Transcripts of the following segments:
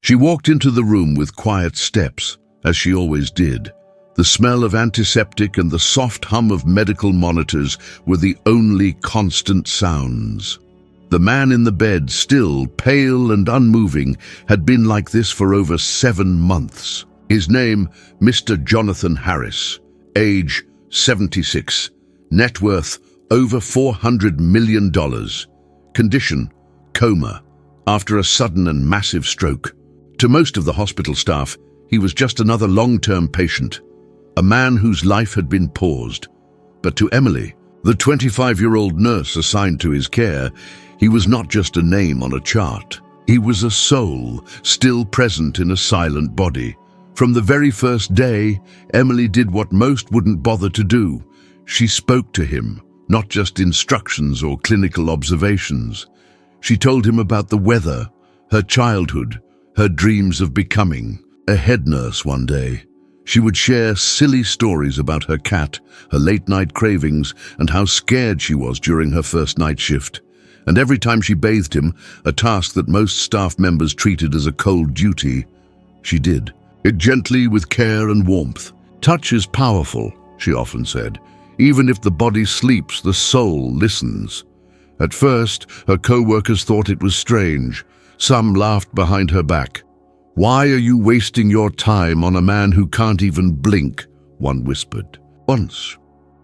She walked into the room with quiet steps, as she always did. The smell of antiseptic and the soft hum of medical monitors were the only constant sounds. The man in the bed, still pale and unmoving, had been like this for over 7 months. His name, Mr. Jonathan Harris. Age, 76. Net worth, over $400 million. Condition, coma, after a sudden and massive stroke. To most of the hospital staff, he was just another long-term patient, a man whose life had been paused. But to Emily, the 25-year-old nurse assigned to his care, he was not just a name on a chart. He was a soul, still present in a silent body. From the very first day, Emily did what most wouldn't bother to do. She spoke to him, not just instructions or clinical observations. She told him about the weather, her childhood, her dreams of becoming a head nurse one day. She would share silly stories about her cat, her late-night cravings, and how scared she was during her first night shift. And every time she bathed him, a task that most staff members treated as a cold duty, she did it gently with care and warmth. Touch is powerful, she often said. Even if the body sleeps, the soul listens. At first, her co-workers thought it was strange. Some laughed behind her back. "Why are you wasting your time on a man who can't even blink?" one whispered. Once.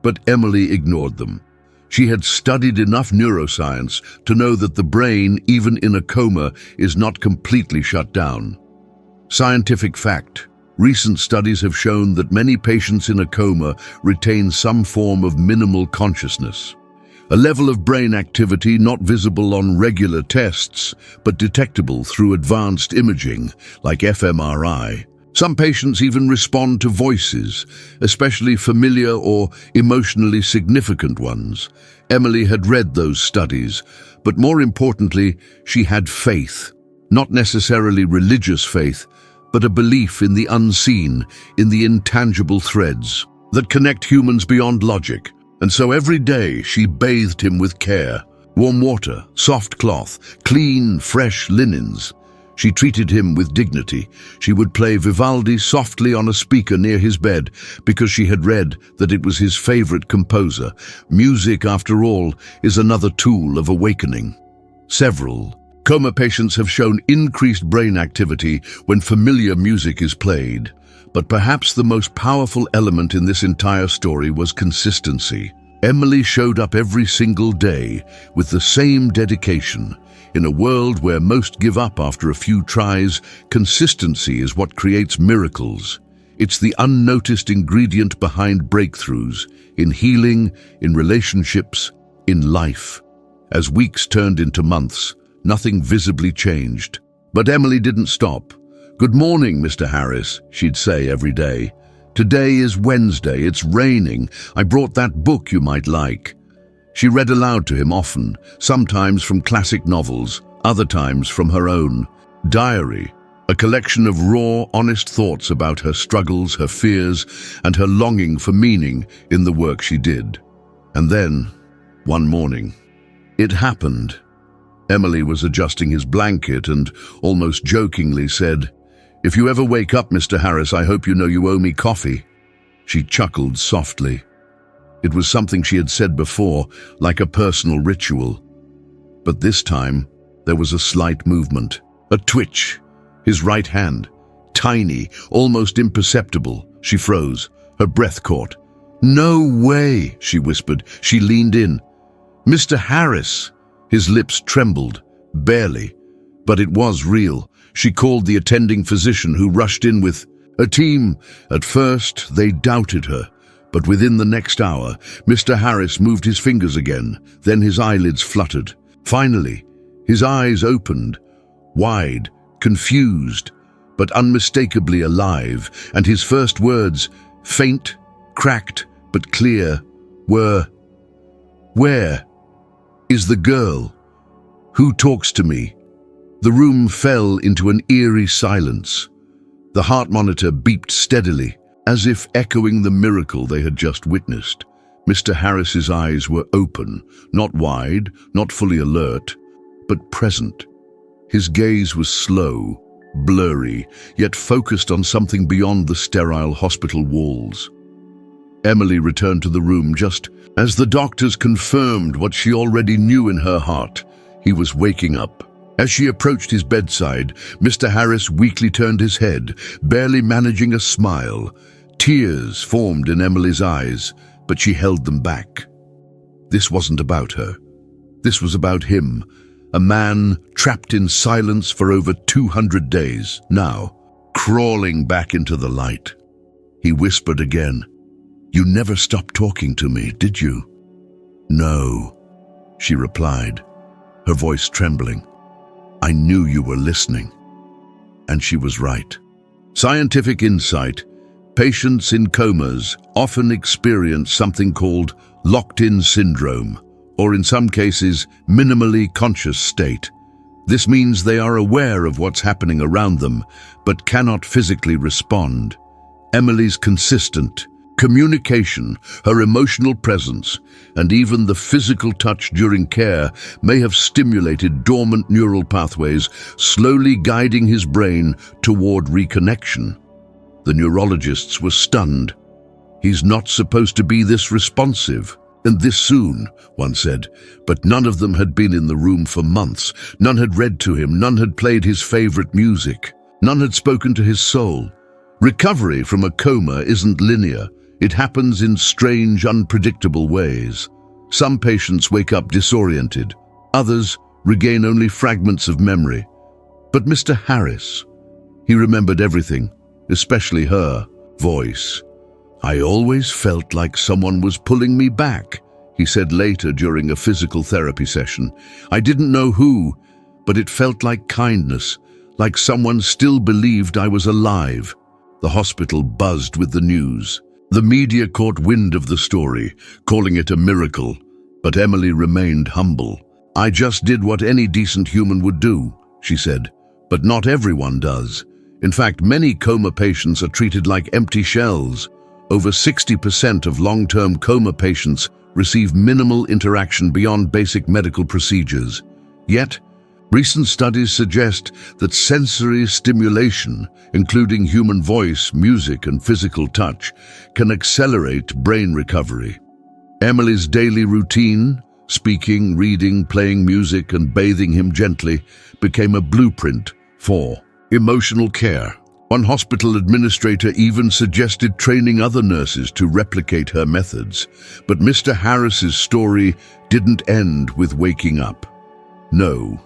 But Emily ignored them. She had studied enough neuroscience to know that the brain, even in a coma, is not completely shut down. Scientific fact. Recent studies have shown that many patients in a coma retain some form of minimal consciousness. A level of brain activity not visible on regular tests, but detectable through advanced imaging, like fMRI. Some patients even respond to voices, especially familiar or emotionally significant ones. Emily had read those studies, but more importantly, she had faith. Not necessarily religious faith, but a belief in the unseen, in the intangible threads that connect humans beyond logic. And so every day she bathed him with care. Warm water, soft cloth, clean, fresh linens. She treated him with dignity. She would play Vivaldi softly on a speaker near his bed because she had read that it was his favorite composer. Music, after all, is another tool of awakening. Several coma patients have shown increased brain activity when familiar music is played. But perhaps the most powerful element in this entire story was consistency. Emily showed up every single day with the same dedication. In a world where most give up after a few tries, consistency is what creates miracles. It's the unnoticed ingredient behind breakthroughs, in healing, in relationships, in life. As weeks turned into months, nothing visibly changed. But Emily didn't stop. "Good morning, Mr. Harris," she'd say every day. "Today is Wednesday, it's raining. I brought that book you might like." She read aloud to him often, sometimes from classic novels, other times from her own diary, a collection of raw, honest thoughts about her struggles, her fears, and her longing for meaning in the work she did. And then, one morning, it happened. Emily was adjusting his blanket and almost jokingly said, "If you ever wake up, Mr. Harris, I hope you know you owe me coffee." She chuckled softly. It was something she had said before, like a personal ritual. But this time, there was a slight movement, a twitch. His right hand, tiny, almost imperceptible. She froze, her breath caught. "No way," she whispered. She leaned in. "Mr. Harris." His lips trembled, barely. But it was real. She called the attending physician, who rushed in with a team. At first, they doubted her. But within the next hour, Mr. Harris moved his fingers again. Then his eyelids fluttered. Finally, his eyes opened, wide, confused, but unmistakably alive. And his first words, faint, cracked, but clear, were, "Where is the girl? Who talks to me?" The room fell into an eerie silence. The heart monitor beeped steadily, as if echoing the miracle they had just witnessed. Mr. Harris's eyes were open, not wide, not fully alert, but present. His gaze was slow, blurry, yet focused on something beyond the sterile hospital walls. Emily returned to the room just as the doctors confirmed what she already knew in her heart. He was waking up. As she approached his bedside, Mr. Harris weakly turned his head, barely managing a smile. Tears formed in Emily's eyes, but she held them back. This wasn't about her. This was about him, a man trapped in silence for over 200 days, now crawling back into the light. He whispered again, "You never stopped talking to me, did you?" "No," she replied, her voice trembling. "I knew you were listening." And she was right. Scientific insight: patients in comas often experience something called locked-in syndrome, or in some cases, minimally conscious state. This means they are aware of what's happening around them, but cannot physically respond. Emily's consistent communication, her emotional presence, and even the physical touch during care may have stimulated dormant neural pathways, slowly guiding his brain toward reconnection. The neurologists were stunned. "He's not supposed to be this responsive, and this soon," one said, but none of them had been in the room for months. None had read to him, none had played his favorite music, none had spoken to his soul. Recovery from a coma isn't linear. It happens in strange, unpredictable ways. Some patients wake up disoriented, others regain only fragments of memory. But Mr. Harris, he remembered everything, especially her voice. "I always felt like someone was pulling me back," he said later during a physical therapy session. "I didn't know who, but it felt like kindness, like someone still believed I was alive." The hospital buzzed with the news. The media caught wind of the story, calling it a miracle, but Emily remained humble. "I just did what any decent human would do," she said, "but not everyone does. In fact, many coma patients are treated like empty shells. Over 60% of long-term coma patients receive minimal interaction beyond basic medical procedures. Yet, recent studies suggest that sensory stimulation, including human voice, music, and physical touch, can accelerate brain recovery. Emily's daily routine, speaking, reading, playing music, and bathing him gently, became a blueprint for emotional care. One hospital administrator even suggested training other nurses to replicate her methods. But Mr. Harris's story didn't end with waking up. No.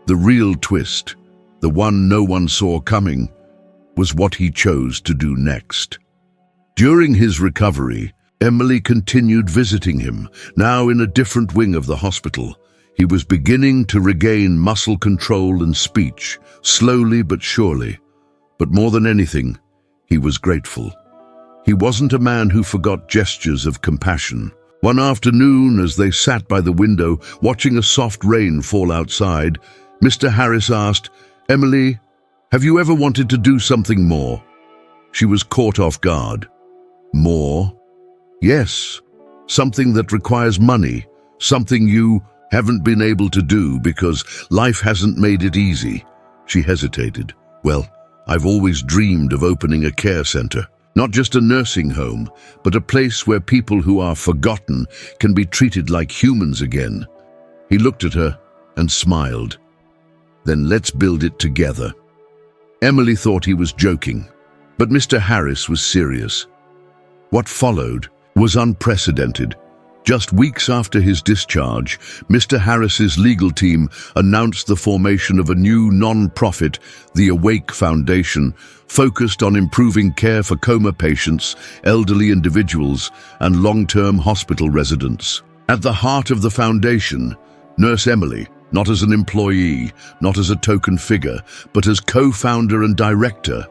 The real twist, the one no one saw coming, was what he chose to do next. During his recovery, Emily continued visiting him, now in a different wing of the hospital. He was beginning to regain muscle control and speech, slowly but surely. But more than anything, he was grateful. He wasn't a man who forgot gestures of compassion. One afternoon, as they sat by the window, watching a soft rain fall outside, Mr. Harris asked, "Emily, have you ever wanted to do something more?" She was caught off guard. "More?" "Yes, something that requires money, something you haven't been able to do because life hasn't made it easy." She hesitated. "Well, I've always dreamed of opening a care center. Not just a nursing home, but a place where people who are forgotten can be treated like humans again." He looked at her and smiled. "Then let's build it together." Emily thought he was joking, but Mr. Harris was serious. What followed was unprecedented. Just weeks after his discharge, Mr. Harris's legal team announced the formation of a new non-profit, the Awake Foundation, focused on improving care for coma patients, elderly individuals, and long-term hospital residents. At the heart of the foundation, Nurse Emily, not as an employee, not as a token figure, but as co-founder and director.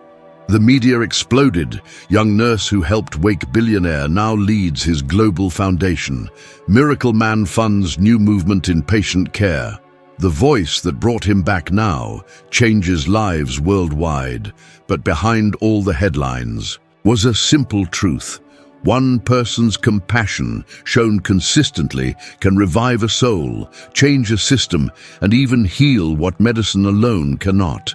The media exploded. Young nurse who helped wake billionaire now leads his global foundation. Miracle Man funds new movement in patient care. The voice that brought him back now changes lives worldwide. But behind all the headlines was a simple truth. One person's compassion, shown consistently, can revive a soul, change a system, and even heal what medicine alone cannot.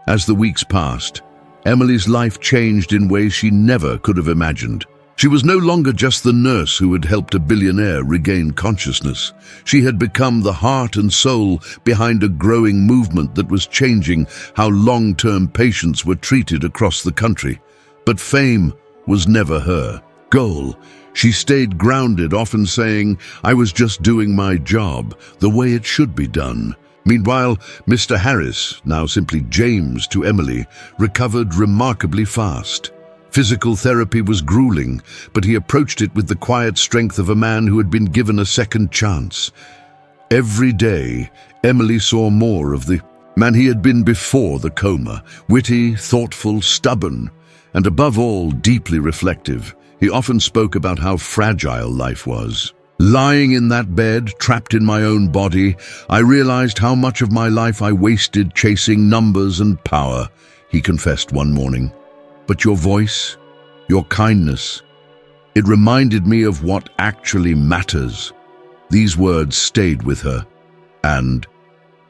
As the weeks passed, Emily's life changed in ways she never could have imagined. She was no longer just the nurse who had helped a billionaire regain consciousness. She had become the heart and soul behind a growing movement that was changing how long-term patients were treated across the country. But fame was never her goal. She stayed grounded, often saying, "I was just doing my job, the way it should be done." Meanwhile, Mr. Harris, now simply James to Emily, recovered remarkably fast. Physical therapy was grueling, but he approached it with the quiet strength of a man who had been given a second chance. Every day, Emily saw more of the man he had been before the coma, witty, thoughtful, stubborn, and above all, deeply reflective. He often spoke about how fragile life was. "Lying in that bed, trapped in my own body, I realized how much of my life I wasted chasing numbers and power," he confessed one morning. "But your voice, your kindness, it reminded me of what actually matters." These words stayed with her. And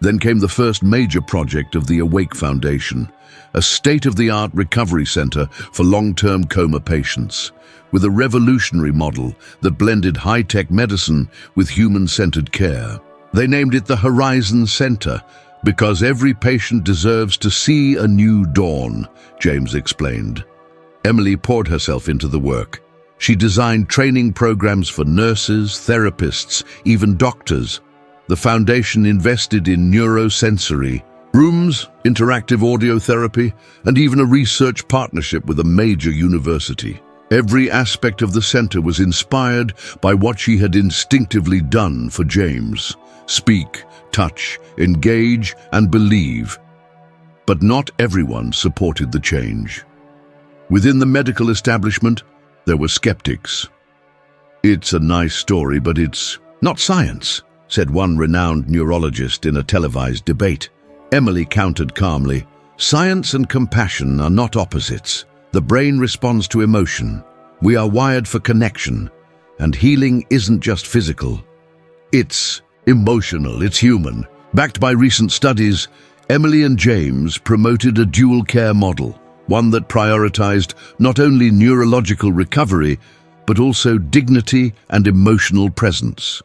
then came the first major project of the Awake Foundation, a state-of-the-art recovery center for long-term coma patients, with a revolutionary model that blended high-tech medicine with human-centered care. They named it the Horizon Center because every patient deserves to see a new dawn, James explained. Emily poured herself into the work. She designed training programs for nurses, therapists, even doctors. The foundation invested in neurosensory rooms, interactive audio therapy, and even a research partnership with a major university. Every aspect of the center was inspired by what she had instinctively done for James: speak, touch, engage, and believe. But not everyone supported the change. Within the medical establishment, there were skeptics. "It's a nice story, but it's not science," said one renowned neurologist in a televised debate. Emily countered calmly, "Science and compassion are not opposites. The brain responds to emotion. We are wired for connection, and healing isn't just physical. It's emotional, it's human." Backed by recent studies, Emily and James promoted a dual care model, one that prioritized not only neurological recovery, but also dignity and emotional presence.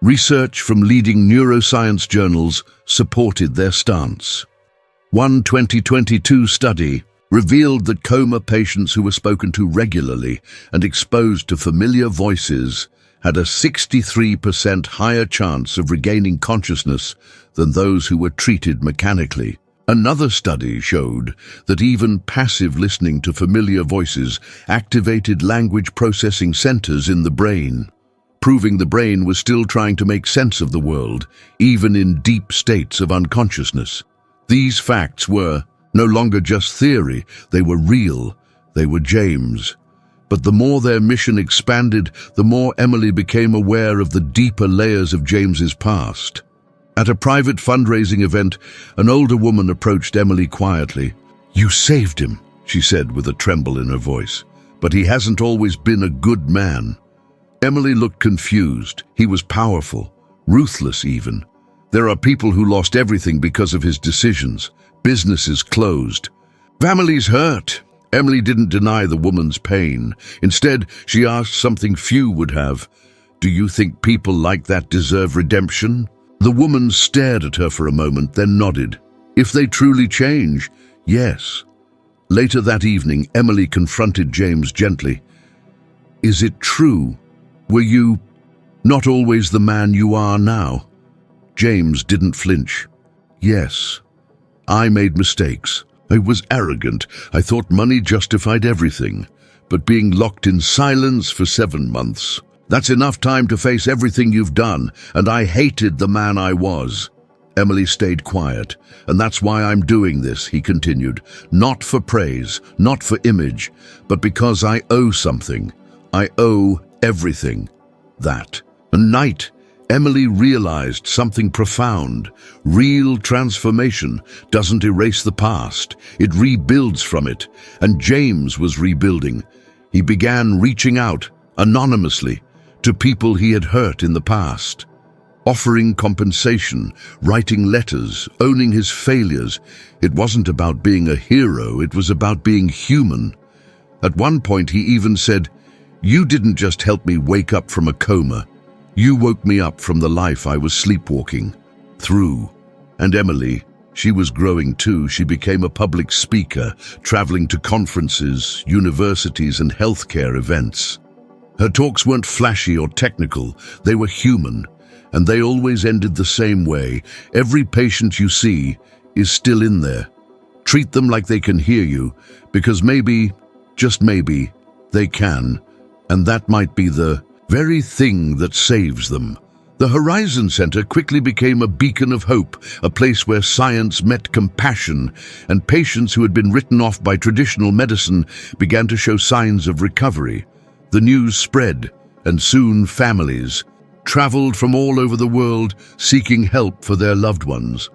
Research from leading neuroscience journals supported their stance. One 2022 study revealed that coma patients who were spoken to regularly and exposed to familiar voices had a 63% higher chance of regaining consciousness than those who were treated mechanically. Another study showed that even passive listening to familiar voices activated language processing centers in the brain, proving the brain was still trying to make sense of the world, even in deep states of unconsciousness. These facts were no longer just theory, they were real, they were James. But the more their mission expanded, the more Emily became aware of the deeper layers of James's past. At a private fundraising event, an older woman approached Emily quietly. "You saved him," she said with a tremble in her voice. "But he hasn't always been a good man." Emily looked confused. He was powerful, ruthless even. There are people who lost everything because of his decisions. Businesses closed. Families hurt. Emily didn't deny the woman's pain. Instead, she asked something few would have. "Do you think people like that deserve redemption?" The woman stared at her for a moment, then nodded. "If they truly change, yes." Later that evening, Emily confronted James gently. "Is it true? Were you not always the man you are now?" James didn't flinch. "Yes. I made mistakes. I was arrogant. I thought money justified everything. But being locked in silence for 7 months, that's enough time to face everything you've done, and I hated the man I was." Emily stayed quiet. "And that's why I'm doing this," he continued. "Not for praise, not for image, but because I owe something. I owe everything." That night, Emily realized something profound. Real transformation doesn't erase the past, it rebuilds from it. And James was rebuilding. He began reaching out, anonymously, to people he had hurt in the past. offering compensation, writing letters, owning his failures. It wasn't about being a hero, it was about being human. At one point he even said, "You didn't just help me wake up from a coma. You woke me up from the life I was sleepwalking through." And Emily, she was growing too. She became a public speaker, traveling to conferences, universities, and healthcare events. Her talks weren't flashy or technical, they were human, and they always ended the same way. Every patient you see is still in there. Treat them like they can hear you, because maybe, just maybe, they can, and that might be the very thing that saves them. The Horizon Center quickly became a beacon of hope, a place where science met compassion, and patients who had been written off by traditional medicine began to show signs of recovery. The news spread, and soon families traveled from all over the world seeking help for their loved ones.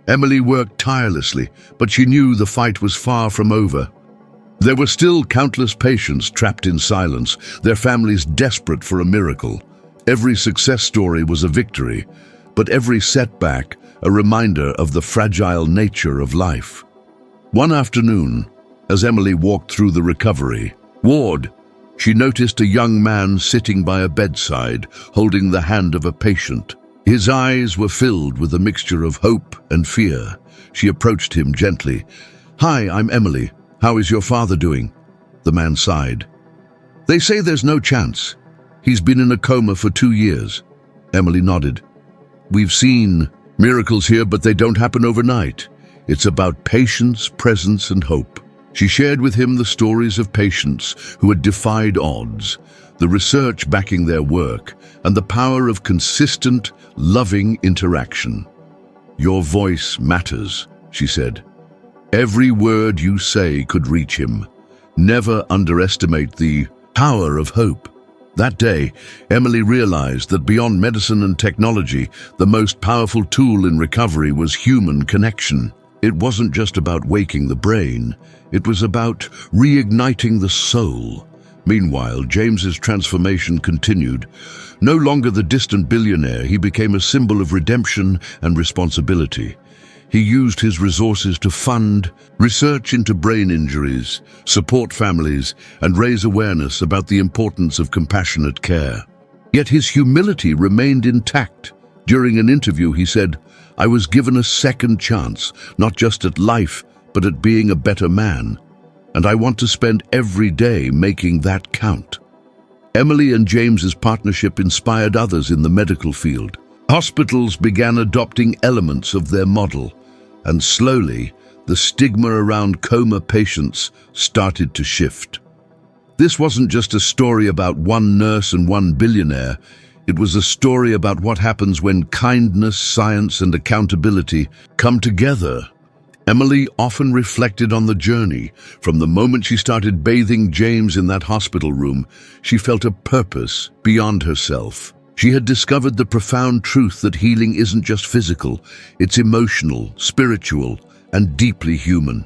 Emily worked tirelessly, but she knew the fight was far from over. There were still countless patients trapped in silence, their families desperate for a miracle. Every success story was a victory, but every setback a reminder of the fragile nature of life. One afternoon, as Emily walked through the recovery ward, she noticed a young man sitting by a bedside, holding the hand of a patient. His eyes were filled with a mixture of hope and fear. She approached him gently. "Hi, I'm Emily. How is your father doing?" The man sighed. "They say there's no chance. He's been in a coma for 2 years." Emily nodded. "We've seen miracles here, but they don't happen overnight. It's about patience, presence, and hope." She shared with him the stories of patients who had defied odds, the research backing their work, and the power of consistent, loving interaction. "Your voice matters," she said. "Every word you say could reach him. Never underestimate the power of hope." That day, Emily realized that beyond medicine and technology, the most powerful tool in recovery was human connection. It wasn't just about waking the brain, it was about reigniting the soul. Meanwhile, James's transformation continued. No longer the distant billionaire, he became a symbol of redemption and responsibility. He used his resources to fund research into brain injuries, support families, and raise awareness about the importance of compassionate care. Yet his humility remained intact. During an interview, he said, "I was given a second chance, not just at life, but at being a better man. And I want to spend every day making that count." Emily and James's partnership inspired others in the medical field. Hospitals began adopting elements of their model, and slowly, the stigma around coma patients started to shift. This wasn't just a story about one nurse and one billionaire. It was a story about what happens when kindness, science, and accountability come together. Emily often reflected on the journey. From the moment she started bathing James in that hospital room, she felt a purpose beyond herself. She had discovered the profound truth that healing isn't just physical, it's emotional, spiritual, and deeply human.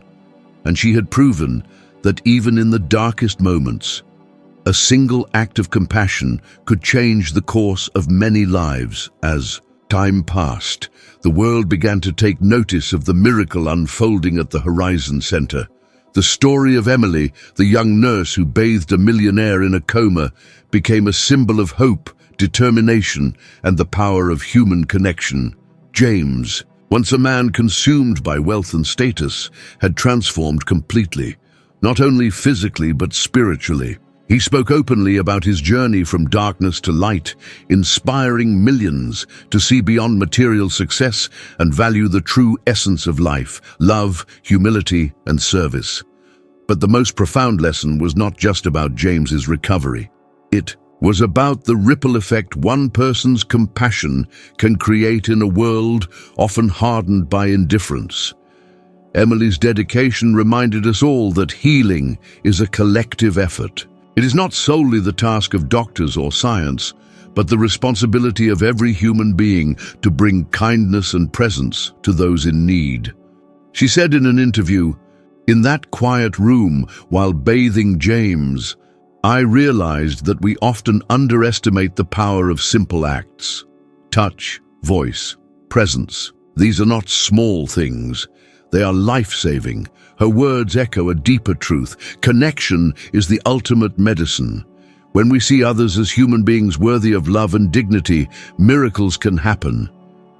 And she had proven that even in the darkest moments, a single act of compassion could change the course of many lives. As time passed, the world began to take notice of the miracle unfolding at the Horizon Center. The story of Emily, the young nurse who bathed a millionaire in a coma, became a symbol of hope, determination, and the power of human connection. James, once a man consumed by wealth and status, had transformed completely, not only physically but spiritually. He spoke openly about his journey from darkness to light, inspiring millions to see beyond material success and value the true essence of life: love, humility, and service. But the most profound lesson was not just about James's recovery. It was about the ripple effect one person's compassion can create in a world often hardened by indifference. Emily's dedication reminded us all that healing is a collective effort. It is not solely the task of doctors or science, but the responsibility of every human being to bring kindness and presence to those in need. She said in an interview, "In that quiet room while bathing James, I realized that we often underestimate the power of simple acts: touch, voice, presence. These are not small things. They are life-saving. Her words echo a deeper truth. Connection is the ultimate medicine. When we see others as human beings worthy of love and dignity, miracles can happen.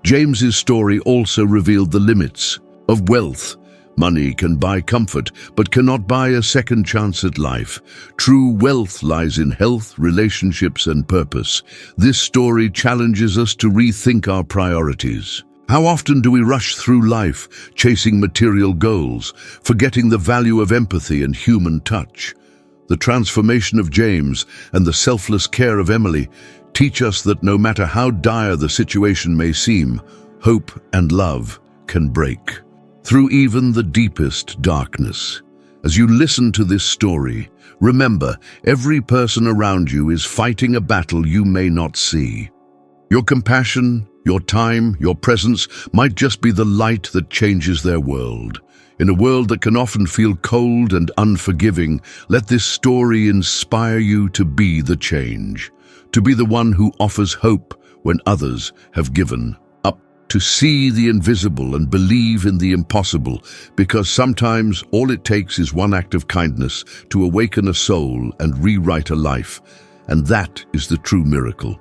James's story also revealed the limits of wealth. Money can buy comfort, but cannot buy a second chance at life. True wealth lies in health, relationships, and purpose. This story challenges us to rethink our priorities. How often do we rush through life, chasing material goals, forgetting the value of empathy and human touch? The transformation of James and the selfless care of Emily teach us that no matter how dire the situation may seem, hope and love can break through even the deepest darkness. As you listen to this story, remember, every person around you is fighting a battle you may not see. Your compassion, your time, your presence might just be the light that changes their world. In a world that can often feel cold and unforgiving, let this story inspire you to be the change, to be the one who offers hope when others have given up, to see the invisible and believe in the impossible, because sometimes all it takes is one act of kindness to awaken a soul and rewrite a life, and that is the true miracle.